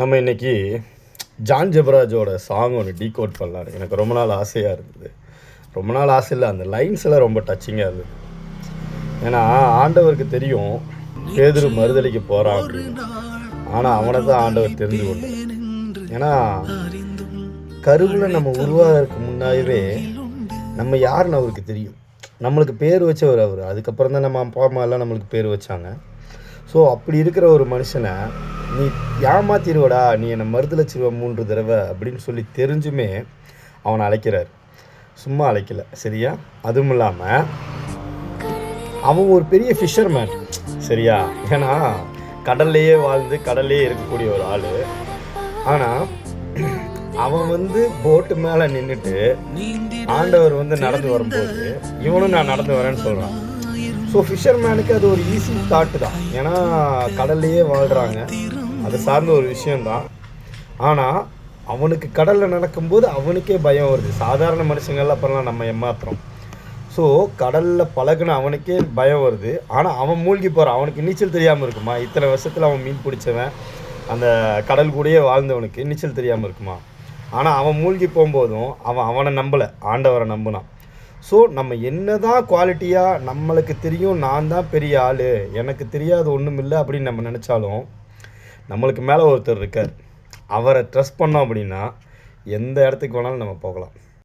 நம்ம இன்னைக்கு John ஜெபராஜோட song ஒன்று டீகோட் பண்ணலாம். எனக்கு ரொம்ப நாள் ஆசையாக இருந்தது. ரொம்ப நாள் ஆசை இல்லை, அந்த லைன்ஸ் எல்லாம் ரொம்ப டச்சிங்காக இருந்தது. ஏன்னா ஆண்டவருக்கு தெரியும் பேதுரு மறுதலிக்க போகிறான் அப்படின்னு. ஆனால் அவனை தான் ஆண்டவர் தெரிந்து கொண்டார். ஏன்னா கருவில் நம்ம உருவாகிறதுக்கு முன்னாடியே நம்ம யாருன்னு அவருக்கு தெரியும். நம்மளுக்கு பேர் வச்சவர் அவர். அதுக்கப்புறம் தான் நம்ம அப்பா அம்மா எல்லாம் நம்மளுக்கு பேர் வச்சாங்க. ஸோ அப்படி இருக்கிற ஒரு மனுஷனை நீ ஏமாத்திடுவடா, நீ என்னை மறுதலிச்சிருவ 3 தடவை அப்படின்னு சொல்லி தெரிஞ்சுமே அவனை அழைக்கிறார். சும்மா அழைக்கலை, சரியா? அதுவும் இல்லாமல் அவன் ஒரு பெரிய ஃபிஷர்மேன், சரியா? ஏன்னா கடல்லையே வாழ்ந்து கடல்லையே இருக்கக்கூடிய ஒரு ஆள். ஆனால் அவன் போட்டு மேலே நின்றுட்டு ஆண்டவர் நடந்து வரும்போது இவனும் நான் நடந்து வரேன்னு சொல்கிறான். ஸோ ஃபிஷர்மேனுக்கு அது ஒரு ஈஸி தாட்டு தான். ஏன்னா கடல்லையே வாழ்கிறாங்க, அதை சார்ந்த ஒரு விஷயந்தான். ஆனால் அவனுக்கு கடலில் நடக்கும்போது அவனுக்கே பயம் வருது. சாதாரண மனுஷங்கள்லாம் அப்புறம்லாம் நம்ம ஏமாத்துறோம். ஸோ கடலில் பழகுன அவனுக்கே பயம் வருது. ஆனால் அவன் மூழ்கி போகிறான். அவனுக்கு நீச்சல் தெரியாமல் இருக்குமா? இத்தனை வருஷத்தில் அவன் மீன் பிடிச்சவன், அந்த கடல் கூடயே வாழ்ந்தவனுக்கு நீச்சல் தெரியாமல் இருக்குமா? ஆனால் அவன் மூழ்கி போகும்போதும் அவனை நம்பலை, ஆண்டவரை நம்பினான். ஸோ நம்ம என்ன தான் குவாலிட்டியாக நம்மளுக்கு தெரியும், நான் தான் பெரிய ஆள், எனக்கு தெரியாது ஒன்றும் இல்லை அப்படின்னு நம்ம நினச்சாலும் நம்மளுக்கு மேலே ஒருத்தர் இருக்கார். அவரை ட்ரஸ்ட் பண்ணோம் அப்படின்னா எந்த இடத்துக்கு வேணாலும் நம்ம போகலாம்.